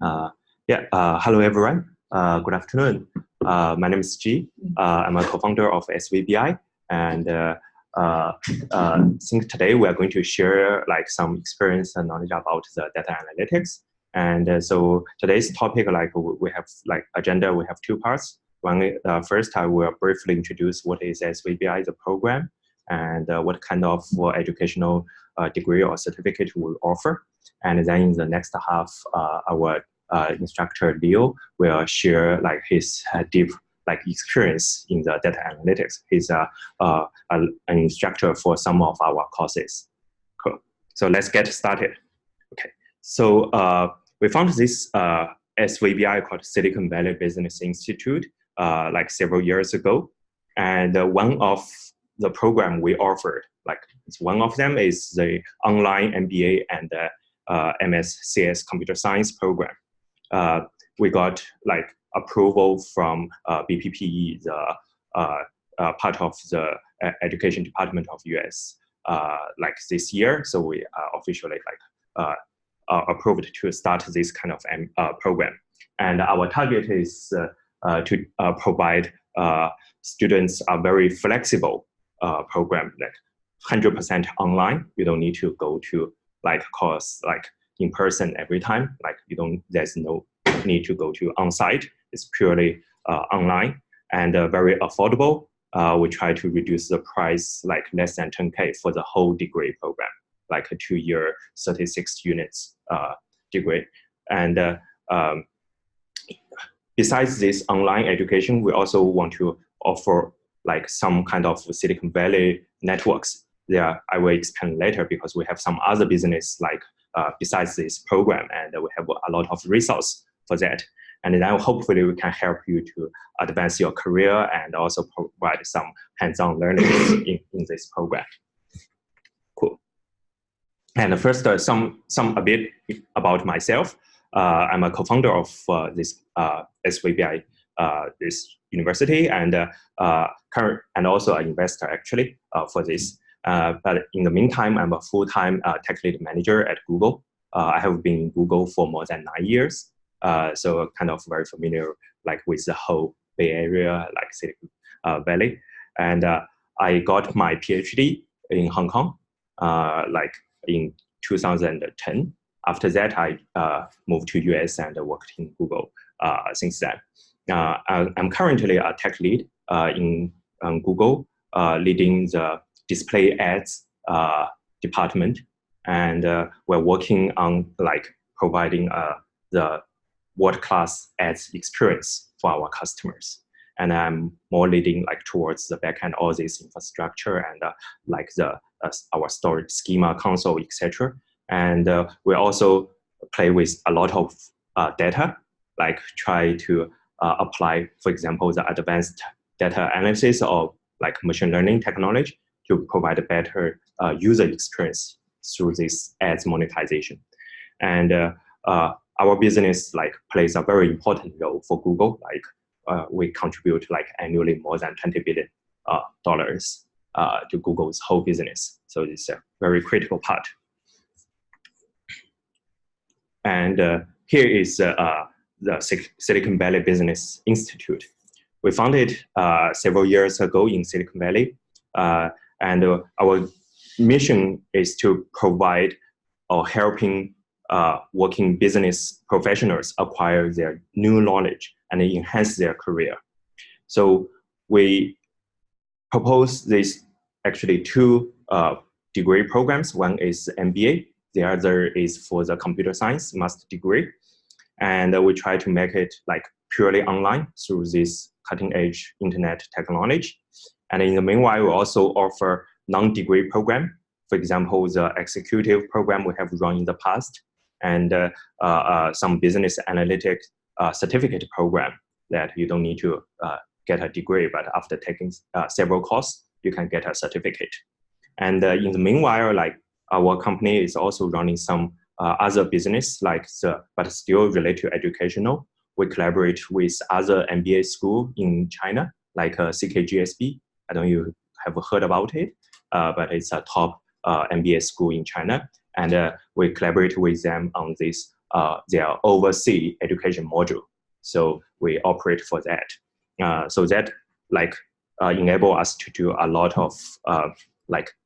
Hello everyone. Good afternoon. My name is G. I'm a co-founder of SVBI, and think today we are going to share like some experience and knowledge about the data analytics. And so today's topic, like we have like agenda, we have two parts. One, first I will briefly introduce what is SVBI, the program, and what kind of educational degree or certificate we offer. And then in the next half, our instructor Leo will share like his deep like experience in the data analytics. He's an instructor for some of our courses. Cool. So let's get started. Okay. So we found this SVBI called Silicon Valley Business Institute like several years ago, and one of the program we offered, like one of them is the online MBA and MSCS computer science program. We got like approval from BPPE, the part of the education department of US, like this year. So we officially like approved to start this kind of program. And our target is to provide students a very flexible program, like 100% online. You don't need to go to like course like in person every time. Like there's no need to go to on-site. It's purely online and very affordable. We try to reduce the price like less than 10K for the whole degree program, like a 2-year 36 units degree. And besides this online education, we also want to offer like some kind of Silicon Valley networks. There, I will expand later because we have some other business like besides this program, and we have a lot of resource for that. And then hopefully we can help you to advance your career and also provide some hands-on learning in this program. Cool. And first, a bit about myself. I'm a co-founder of this SVBI, this university, and also an investor actually for this. But in the meantime, I'm a full-time tech lead manager at Google. I have been in Google for more than 9 years, so kind of very familiar like with the whole Bay Area, like Silicon Valley. And I got my PhD in Hong Kong, like in 2010. After that, I moved to US and worked in Google since then. I'm currently a tech lead in Google, leading the display ads department, and we're working on like providing the world-class ads experience for our customers. And I'm more leading like towards the backend, all this infrastructure and like our storage schema, console, etc. And we also play with a lot of data, like try to apply, for example, the advanced data analysis or like machine learning technology to provide a better user experience through this ads monetization. And our business like plays a very important role for Google. Like we contribute like annually more than $20 billion to Google's whole business. So it's a very critical part. And here is the Silicon Valley Business Institute. We founded several years ago in Silicon Valley. And our mission is to provide or helping working business professionals acquire their new knowledge and enhance their career. So we propose this actually two degree programs. One is MBA, the other is for the computer science master degree. And we try to make it like purely online through this cutting edge internet technology. And in the meanwhile, we also offer non-degree program. For example, the executive program we have run in the past, and some business analytics certificate program that you don't need to get a degree, but after taking several courses, you can get a certificate. And in the meanwhile, like our company is also running some other business, like but still related to educational. We collaborate with other MBA school in China, like CKGSB. I don't know if you have heard about it, but it's a top MBA school in China. And we collaborate with them on this their overseas education module. So we operate for that. So that enable us to do a lot of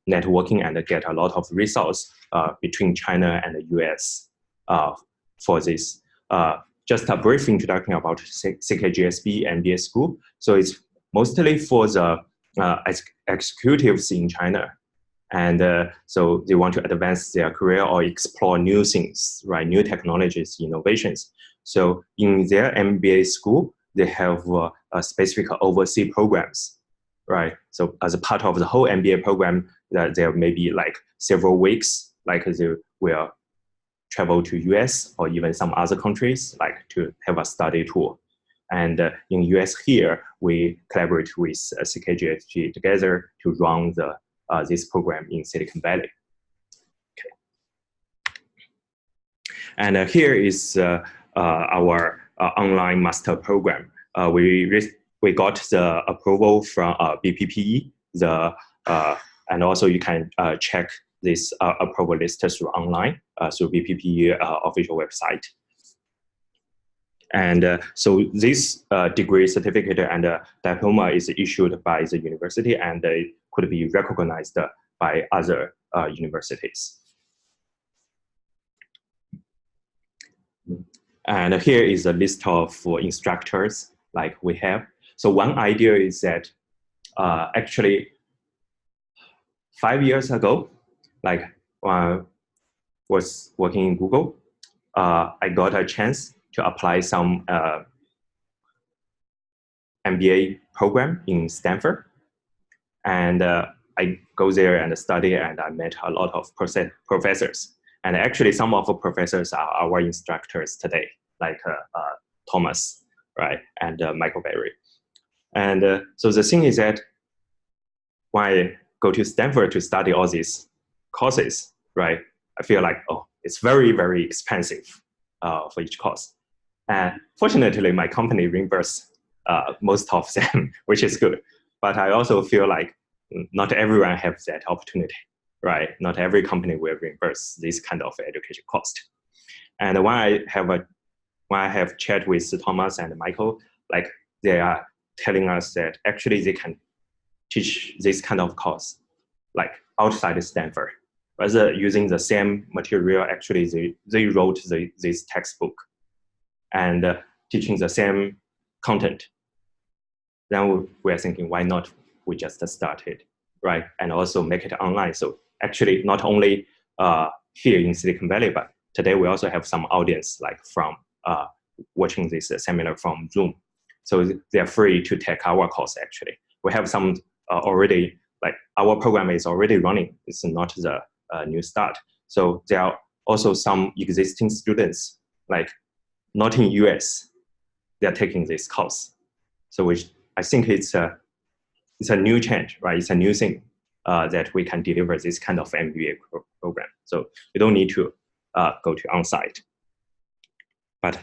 networking and get a lot of resources between China and the US for this. Just a brief introduction about CKGSB MBA school. So it's mostly for the executives in China. And so they want to advance their career or explore new things, right? New technologies, innovations. So in their MBA school, they have specific overseas programs, right? So as a part of the whole MBA program, there may be like several weeks, like they will travel to US or even some other countries, like to have a study tour. And in US here, we collaborate with CKGSG together to run this program in Silicon Valley. Okay. And here is our online master program. We got the approval from BPPE, and also you can check this approval list through online through BPPE official website. And so this degree certificate and diploma is issued by the university, and it could be recognized by other universities. And here is a list of instructors like we have. So one idea is that actually 5 years ago, like was working in Google, I got a chance to apply some MBA program in Stanford. And I go there and study, and I met a lot of professors. And actually some of the professors are our instructors today, like Thomas, right, and Michael Berry. And so the thing is that when I go to Stanford to study all these courses, right, I feel like, oh, it's very, very expensive for each course. And fortunately, my company reimbursed most of them, which is good. But I also feel like not everyone has that opportunity, right? Not every company will reimburse this kind of education cost. And when I have chat with Thomas and Michael, like they are telling us that actually they can teach this kind of course like outside Stanford, rather using the same material. Actually, they wrote this textbook and teaching the same content. Then we are thinking, why not we just start it, right? And also make it online. So actually, not only here in Silicon Valley, but today we also have some audience like from watching this seminar from Zoom. So they're free to take our course, actually. We have some already, like our program is already running. It's not the new start. So there are also some existing students, like not in US, they're taking this course. So which I think it's a new change, right? It's a new thing that we can deliver this kind of MBA program. So we don't need to go to on-site, but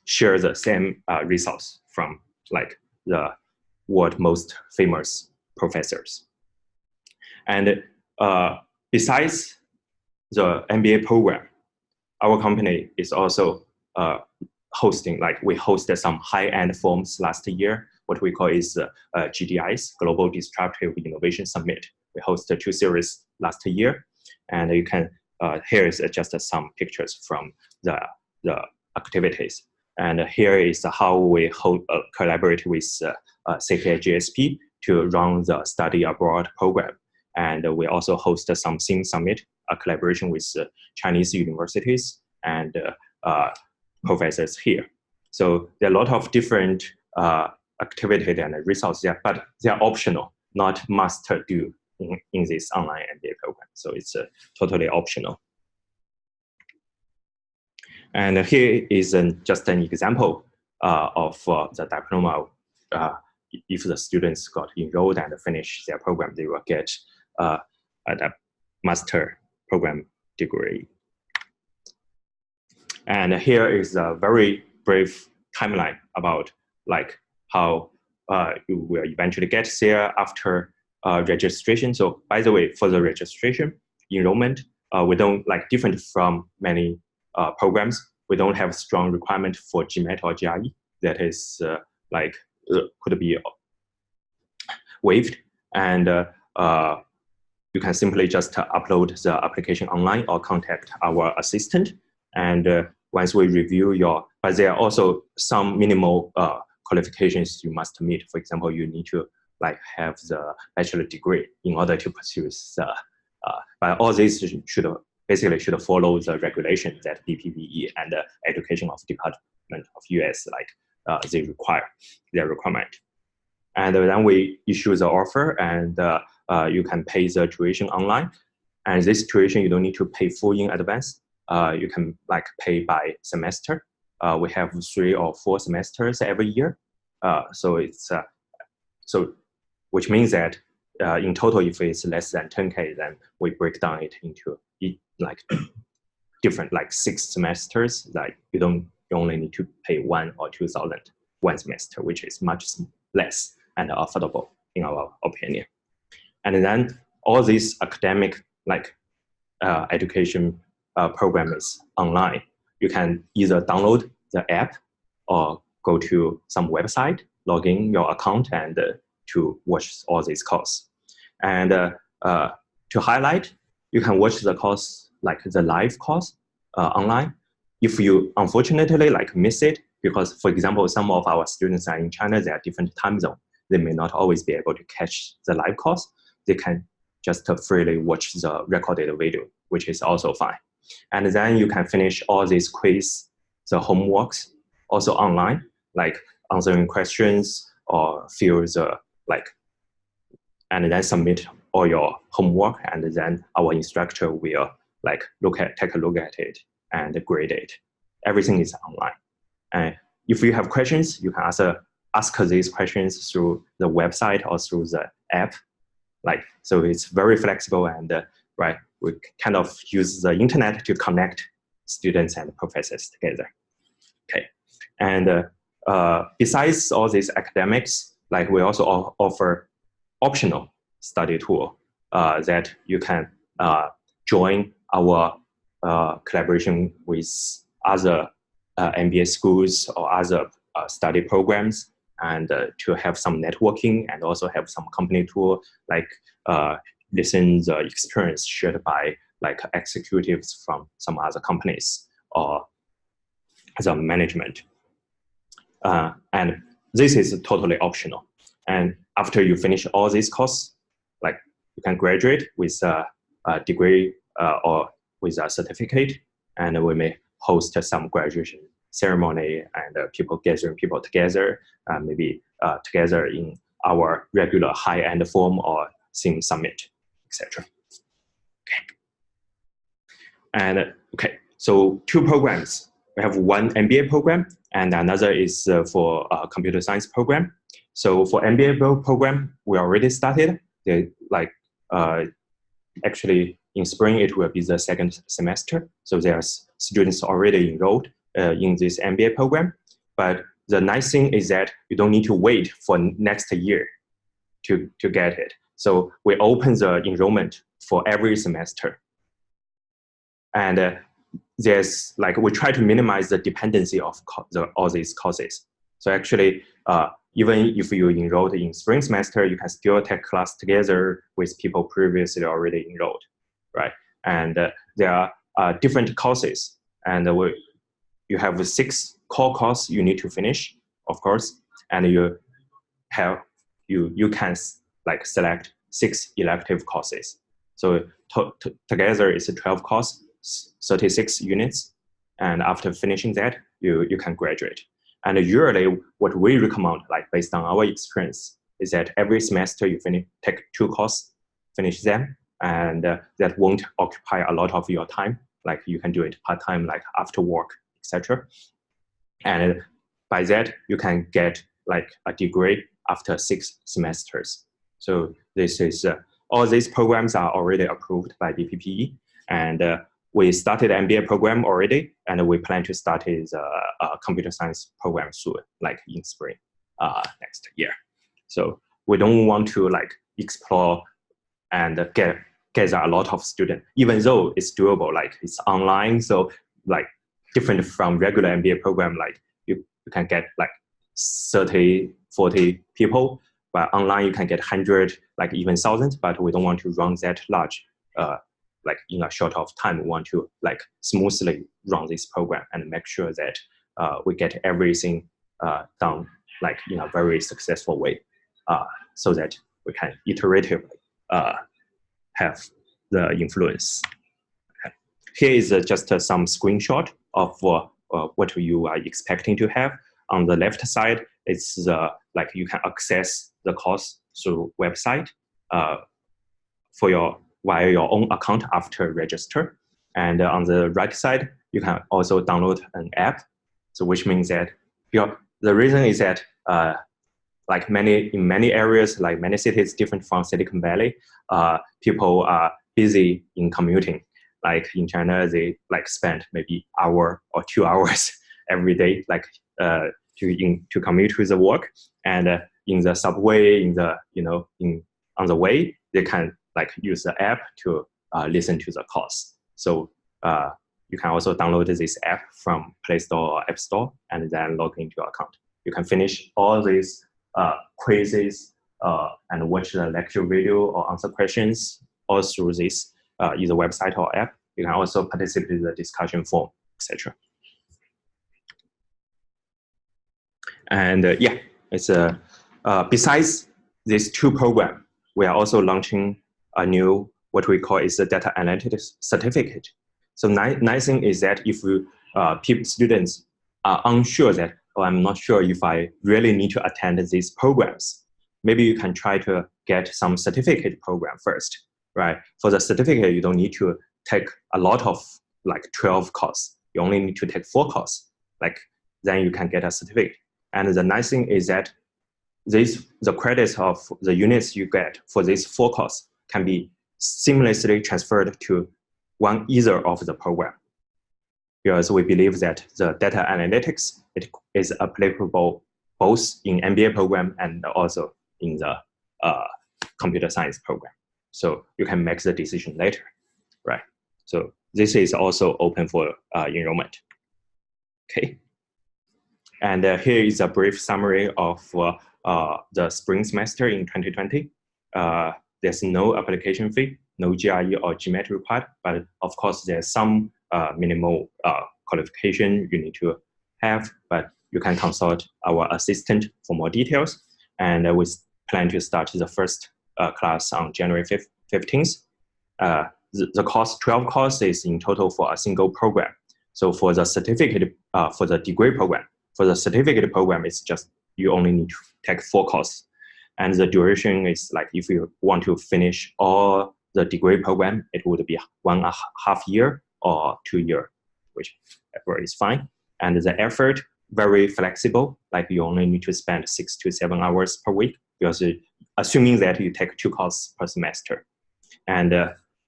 share the same resource from like the world most famous professors. And besides the MBA program, our company is also hosting, like we hosted some high-end forums last year. What we call is GDIs, Global Disruptive Innovation Summit. We hosted 2 series last year, and you can, here is just some pictures from the activities. And here is how we collaborate with CKGSP to run the study abroad program. And we also host some Sing Summit, a collaboration with Chinese universities and professors here. So there are a lot of different activities and resources there, but they are optional, not must do in this online MBA program. So it's totally optional. And here is just an example of the diploma. If the students got enrolled and finished their program, they will get a master program degree. And here is a very brief timeline about like how you will eventually get there after registration. So by the way, for the registration enrollment, we don't like different from many programs. we don't have strong requirement for GMAT or GRE. That is could be waived, and you can simply just upload the application online or contact our assistant. And once we review but there are also some minimal qualifications you must meet. For example, you need to have the bachelor degree in order to pursue but all this should follow the regulation that BPPE and the Education of Department of US they require, their requirement. And then we issue the offer, and you can pay the tuition online. And this tuition, you don't need to pay full in advance. You can pay by semester. We have 3 or 4 semesters every year. So it's which means that in total, if it's less than 10K, then we break down it into different 6 semesters. You only need to pay 1 or 2,000 one semester, which is much less and affordable in our opinion. And then all these academic education program is online. You can either download the app or go to some website, log in your account, and to watch all these courses. And to highlight, you can watch the course, the live course online. If you unfortunately miss it, because for example, some of our students are in China, they are different time zone. They may not always be able to catch the live course. They can just freely watch the recorded video, which is also fine. And then you can finish all these quiz, the homeworks, also online, answering questions or fill the and then submit all your homework, and then our instructor will take a look at it and grade it. Everything is online. And if you have questions, you can ask these questions through the website or through the app. So it's very flexible, and we kind of use the internet to connect students and professors together. Okay, and besides all these academics, we also offer optional study tool that you can join our collaboration with other MBA schools or other study programs, and to have some networking, and also have some company tool listen the experience shared by executives from some other companies or the management. And this is totally optional. And after you finish all these courses, you can graduate with a degree or with a certificate, and we may host some graduation ceremony and gathering people together, maybe together in our regular high-end forum or theme summit, etc. Okay. And so 2 programs. We have one MBA program, and another is for a computer science program. So for MBA program, we already started. Actually, in spring, it will be the 2nd semester. So there's students already enrolled in this MBA program. But the nice thing is that you don't need to wait for next year to get it. So we open the enrollment for every semester. And there's we try to minimize the dependency of all these courses. So actually, even if you enrolled in spring semester, you can still take class together with people previously already enrolled, right? And there are different courses, and you have 6 core courses you need to finish, of course, and you can select 6 elective courses. So together it's 12 courses, 36 units, and after finishing that, you can graduate. And usually, what we recommend, based on our experience, is that every semester you take 2 courses, finish them, and that won't occupy a lot of your time. You can do it part-time, after work, etc. And by that, you can get a degree after 6 semesters. So this is all these programs are already approved by BPPE, and we started MBA program already, and we plan to start a computer science program soon, in spring next year. So we don't want to explore and gather a lot of students, even though it's doable, it's online. So different from regular MBA program. Like you can get like 30, 40 people, but online you can get 100, like even thousands. But we don't want to run that large, like in a short of time. We want to like smoothly run this program and make sure that we get everything done like in a very successful way, so that we can iteratively have the influence. Okay. Here is just some screenshot of what you are expecting to have. On the left side, it's like you can access the course through website via your own account after register. And on the right side, you can also download an app. So which means that the reason is that like in many areas, like many cities different from Silicon Valley, people are busy in commuting. Like in China, they like spend maybe hour or 2 hours every day, like to commute to the work. And in the subway, on the way, they can like use the app to listen to the course. So you can also download this app from Play Store or App Store and then log into your account. You can finish all these quizzes and watch the lecture video or answer questions all through this either website or app. You can also participate in the discussion forum, etc. And yeah, it's besides these two programs, we are also launching a new, what we call is the data analytics certificate. So nice thing is that if students are unsure that, oh, I'm not sure if I really need to attend these programs, maybe you can try to get some certificate program first, right? For the certificate, you don't need to take a lot of like 12 courses. You only need to take 4 courses. Like then you can get a certificate. And the nice thing is that the credits of the units you get for these 4 courses can be seamlessly transferred to either of the program. Because we believe that the data analytics is applicable both in MBA program and also in the computer science program. So you can make the decision later, right? So this is also open for enrollment. Okay. And here is a brief summary of the spring semester in 2020. There's no application fee, no GRE or GMAT required, but of course there's some minimal qualification you need to have, but you can consult our assistant for more details. And we plan to start the first class on January 15th. The cost, 12 courses in total for a single program. So for the certificate, for the degree program, for the certificate program, it's just, you only need to take 4 courses. And the duration is like, if you want to finish all the program, it would be 1.5 year or 2 year, whichever is fine. And the effort, very flexible, like you only need to spend 6 to 7 hours per week, because assuming that you take 2 courses per semester. And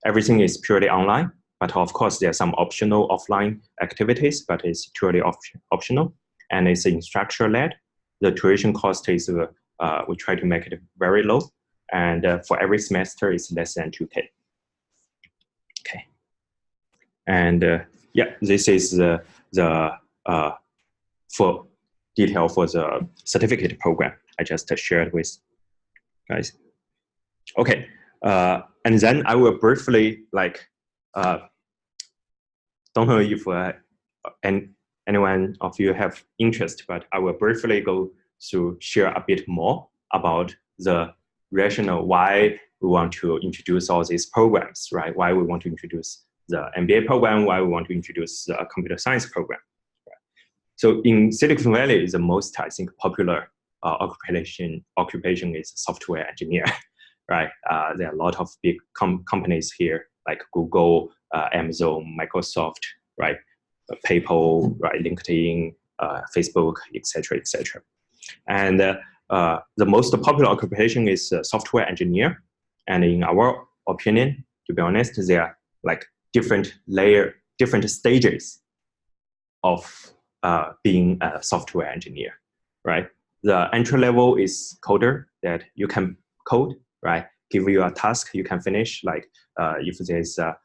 everything is purely online, but of course there are some optional offline activities, but it's purely optional. And it's instructor-led. The tuition cost is, we try to make it very low. And for every semester, it's less than 2K. Okay. And yeah, this is the for detail for the certificate program I just shared with guys. Okay. And then I will briefly, like, don't know if anyone of you have interest, but I will briefly go to share a bit more about the rationale why we want to introduce all these programs, right? Why we want to introduce the MBA program, why we want to introduce the computer science program. Right? So in Silicon Valley, the most, I think, popular occupation is software engineer, right? There are a lot of big companies here, like Google, Amazon, Microsoft, right? PayPal, right? LinkedIn, Facebook, etc., etc. And the most popular occupation is software engineer. And in our opinion, to be honest, there are like different stages of being a software engineer, right? The entry level is coder, that you can code, right? Give you a task you can finish, like if there's a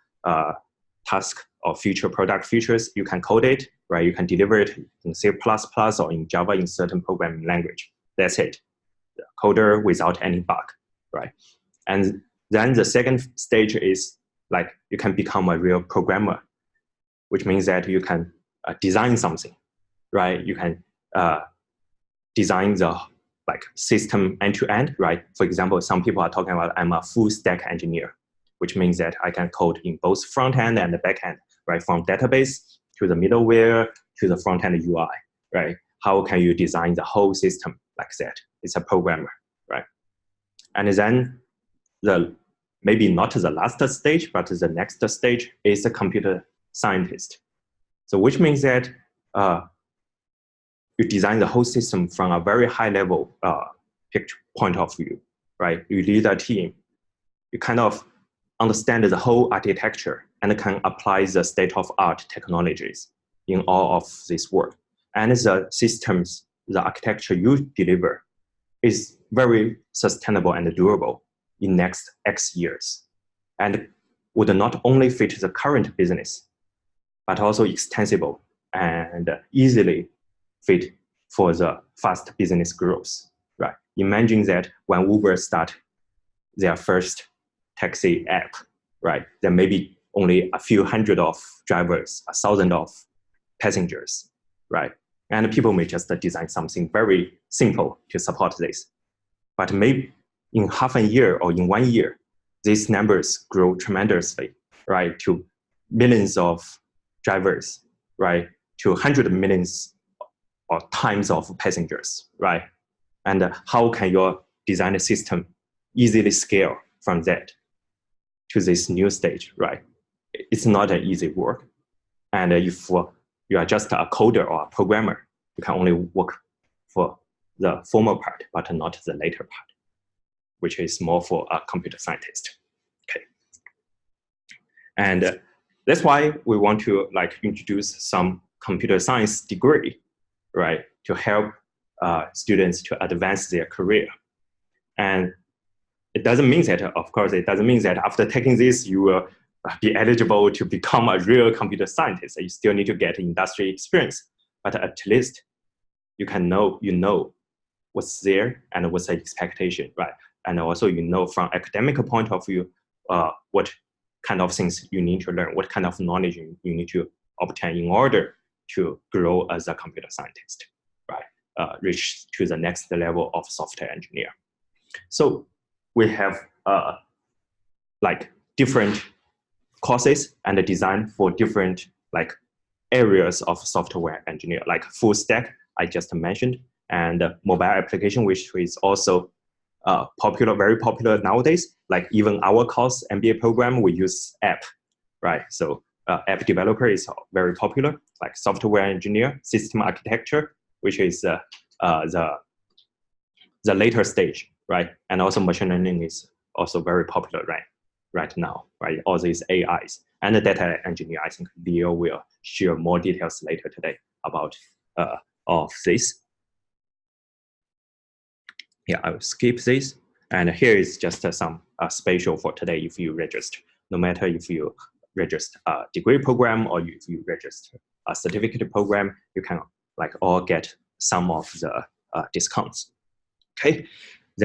task or product features, you can code it right? You can deliver it in C++ or in Java in certain programming language. That's it. The coder without any bug, right? And then the second stage is like you can become a real programmer, which means that you can design something, right? You can design the like system end to end, right? For example, some people are talking about I'm a full stack engineer, which means that I can code in both front end and the back end, right? From database to the middleware to the front end UI, right? How can you design the whole system like that? It's a programmer, right? And then maybe not the last stage, but the next stage is a computer scientist. So which means that you design the whole system from a very high level point of view, right? You lead a team. You kind of understand the whole architecture and can apply the state-of-art technologies in all of this work. And the systems, the architecture you deliver is very sustainable and durable in next X years, and would not only fit the current business, but also extensible and easily fit for the fast business growth, right? Imagine that when Uber start their first taxi app, right? There may be only a few hundred of drivers, 1,000 of passengers, right? And people may just design something very simple to support this. But maybe in half a year or in 1 year, these numbers grow tremendously, right? To millions of drivers, right? To 100 millions or times of passengers, right? And how can your design system easily scale from that to this new stage, right? It's not an easy work. And if you are just a coder or a programmer, you can only work for the former part, but not the later part, which is more for a computer scientist. Okay. And that's why we want to like introduce some computer science degree, right, to help students to advance their career. And it doesn't mean that, of course, it doesn't mean that after taking this, you will be eligible to become a real computer scientist. You still need to get industry experience, but at least you can know what's there and what's the expectation, right? And also, from academic point of view, what kind of things you need to learn, what kind of knowledge you need to obtain in order to grow as a computer scientist, right? Reach to the next level of software engineer. So we have like different courses and design for different like areas of software engineer, like full stack I just mentioned, and mobile application, which is also popular, very popular nowadays. Like even our course, MBA program, we use app, right? So app developer is very popular, like software engineer, system architecture, which is the later stage, right? And also machine learning is also very popular right now, right? All these AIs and the data engineer. I think Leo will share more details later today about all of this. Yeah, I will skip this. And here is just some special for today. If you register, no matter if you register a degree program or if you register a certificate program, you can like all get some of the discounts. Okay,